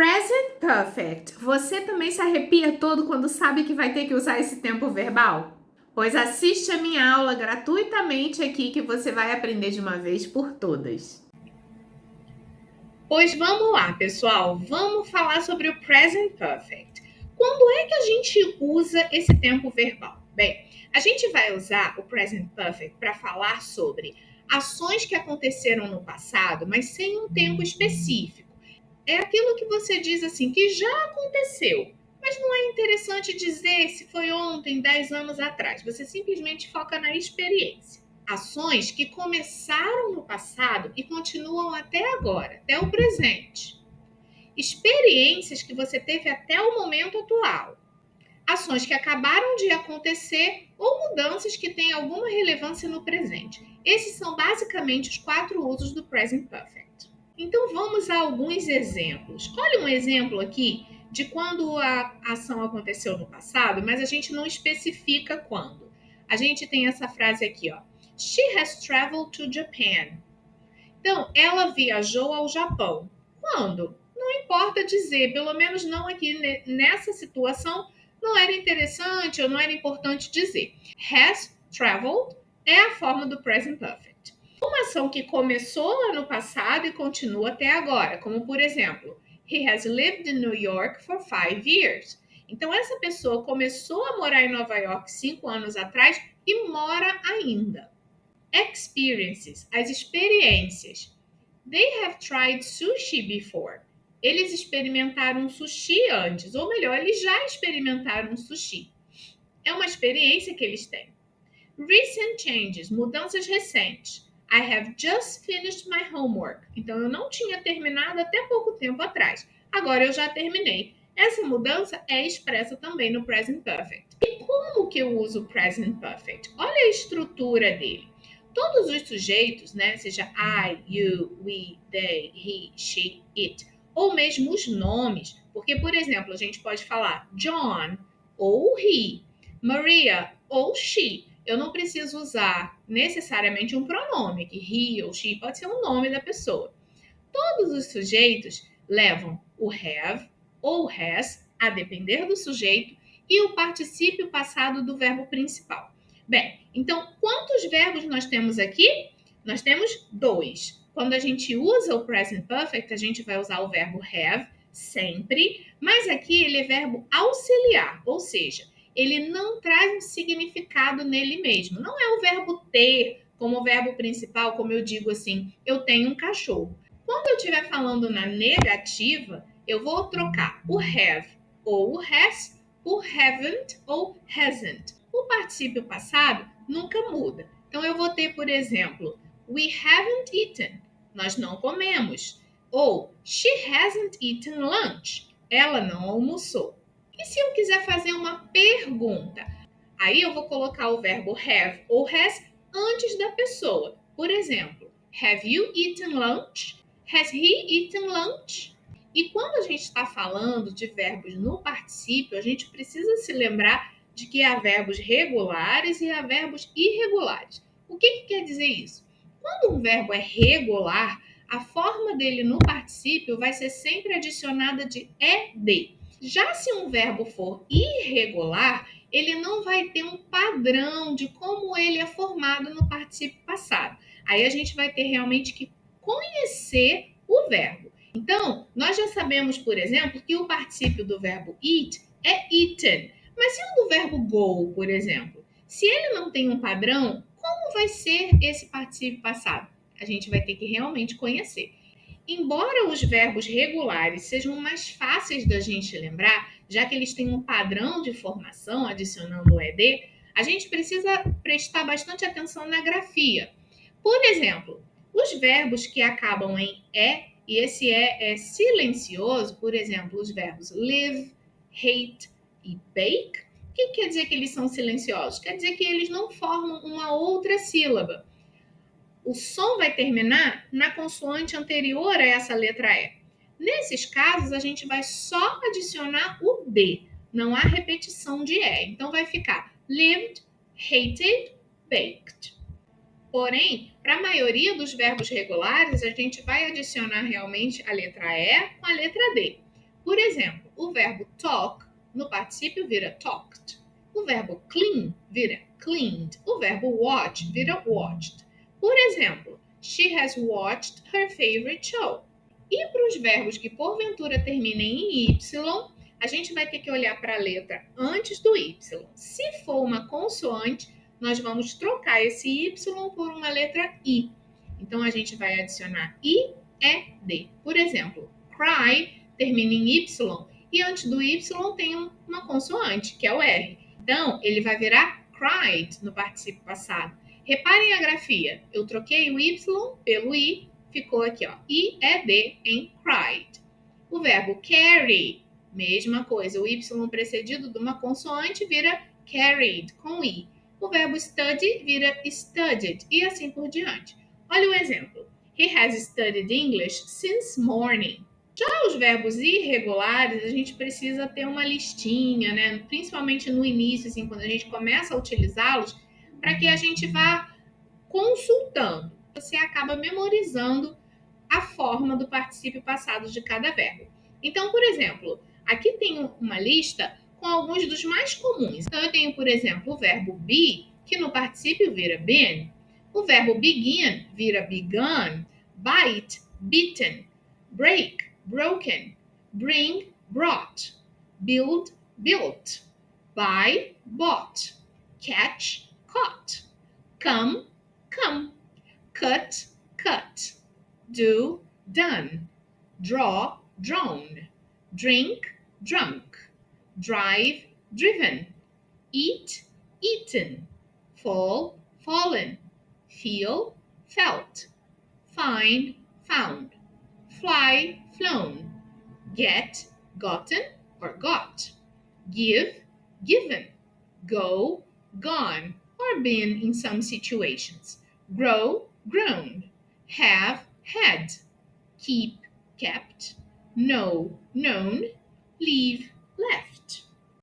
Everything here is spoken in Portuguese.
Present Perfect. Você também se arrepia todo quando sabe que vai ter que usar esse tempo verbal? Pois assiste a minha aula gratuitamente aqui que você vai aprender de uma vez por todas. Pois vamos lá, pessoal. Vamos falar sobre o Present Perfect. Quando é que a gente usa esse tempo verbal? Bem, a gente vai usar o Present Perfect para falar sobre ações que aconteceram no passado, mas sem um tempo específico. É aquilo que você diz assim, que já aconteceu, mas não é interessante dizer se foi ontem, 10 anos atrás. Você simplesmente foca na experiência. Ações que começaram no passado e continuam até agora, até o presente. Experiências que você teve até o momento atual. Ações que acabaram de acontecer ou mudanças que têm alguma relevância no presente. Esses são basicamente os 4 usos do Present Perfect. Então vamos a alguns exemplos. Olha um exemplo aqui de quando a ação aconteceu no passado, mas a gente não especifica quando. A gente tem essa frase aqui, ó. She has traveled to Japan. Então, ela viajou ao Japão. Quando? Não importa dizer, pelo menos não aqui nessa situação, não era interessante ou não era importante dizer. Has traveled é a forma do present perfect. Uma ação que começou lá no passado e continua até agora, como por exemplo, he has lived in New York for 5 years. Então, essa pessoa começou a morar em Nova York 5 anos atrás e mora ainda. Experiences, as experiências. They have tried sushi before. Eles experimentaram sushi antes, ou melhor, eles já experimentaram sushi. É uma experiência que eles têm. Recent changes, mudanças recentes. I have just finished my homework. Então eu não tinha terminado até pouco tempo atrás. Agora eu já terminei. Essa mudança é expressa também no present perfect. E como que eu uso o present perfect? Olha a estrutura dele. Todos os sujeitos, né, seja I, you, we, they, he, she, it, ou mesmo os nomes, porque, por exemplo, a gente pode falar John ou he, Maria ou she. Eu não preciso usar necessariamente um pronome, que he ou she pode ser o nome da pessoa. Todos os sujeitos levam o have ou has, a depender do sujeito, e o particípio passado do verbo principal. Bem, então, quantos verbos nós temos aqui? Nós temos 2. Quando a gente usa o present perfect, a gente vai usar o verbo have sempre, mas aqui ele é verbo auxiliar, ou seja, ele não traz um significado nele mesmo. Não é o verbo ter como o verbo principal, como eu digo assim, eu tenho um cachorro. Quando eu estiver falando na negativa, eu vou trocar o have ou o has por haven't ou hasn't. O particípio passado nunca muda. Então eu vou ter, por exemplo, we haven't eaten. Nós não comemos. Ou she hasn't eaten lunch. Ela não almoçou. E se eu quiser fazer uma pergunta? Aí eu vou colocar o verbo have ou has antes da pessoa. Por exemplo, have you eaten lunch? Has he eaten lunch? E quando a gente está falando de verbos no particípio, a gente precisa se lembrar de que há verbos regulares e há verbos irregulares. O que quer dizer isso? Quando um verbo é regular, a forma dele no particípio vai ser sempre adicionada de ed. Já se um verbo for irregular, ele não vai ter um padrão de como ele é formado no particípio passado. Aí a gente vai ter realmente que conhecer o verbo. Então, nós já sabemos, por exemplo, que o particípio do verbo eat é eaten. Mas e o do verbo go, por exemplo? Se ele não tem um padrão, como vai ser esse particípio passado? A gente vai ter que realmente conhecer. Embora os verbos regulares sejam mais fáceis da gente lembrar, já que eles têm um padrão de formação adicionando o ed, a gente precisa prestar bastante atenção na grafia. Por exemplo, os verbos que acabam em e esse é silencioso, por exemplo, os verbos live, hate e bake, o que quer dizer que eles são silenciosos? Quer dizer que eles não formam uma outra sílaba. O som vai terminar na consoante anterior a essa letra E. Nesses casos, a gente vai só adicionar o D. Não há repetição de E. Então, vai ficar lived, hated, baked. Porém, para a maioria dos verbos regulares, a gente vai adicionar realmente a letra E com a letra D. Por exemplo, o verbo talk no particípio vira talked. O verbo clean vira cleaned. O verbo watch vira watched. Por exemplo, she has watched her favorite show. E para os verbos que porventura terminem em Y, a gente vai ter que olhar para a letra antes do Y. Se for uma consoante, nós vamos trocar esse Y por uma letra I. Então, a gente vai adicionar I, E, D. Por exemplo, cry termina em Y e antes do Y tem uma consoante, que é o R. Então, ele vai virar cried no particípio passado. Reparem a grafia. Eu troquei o Y pelo I, ficou aqui, ó, I-E-D em cried. O verbo carry, mesma coisa. O Y precedido de uma consoante vira carried, com I. O verbo study vira studied e assim por diante. Olha o exemplo. He has studied English since morning. Já os verbos irregulares, a gente precisa ter uma listinha, né? Principalmente no início, assim, quando a gente começa a utilizá-los, para que a gente vá consultando. Você acaba memorizando a forma do particípio passado de cada verbo. Então, por exemplo, aqui tem uma lista com alguns dos mais comuns. Então, eu tenho, por exemplo, o verbo be, que no particípio vira been. O verbo begin vira begun. Bite, bitten. Break, broken. Bring, brought. Build, built. Buy, bought. Catch, caught. Come, come. Cut, cut. Do, done. Draw, drawn. Drink, drunk. Drive, driven. Eat, eaten. Fall, fallen. Feel, felt. Find, found. Fly, flown. Get, gotten or got. Give, given. Go, gone or been in some situations. Grow, grown. Have, had. Keep, kept. Know, known. Leave, left.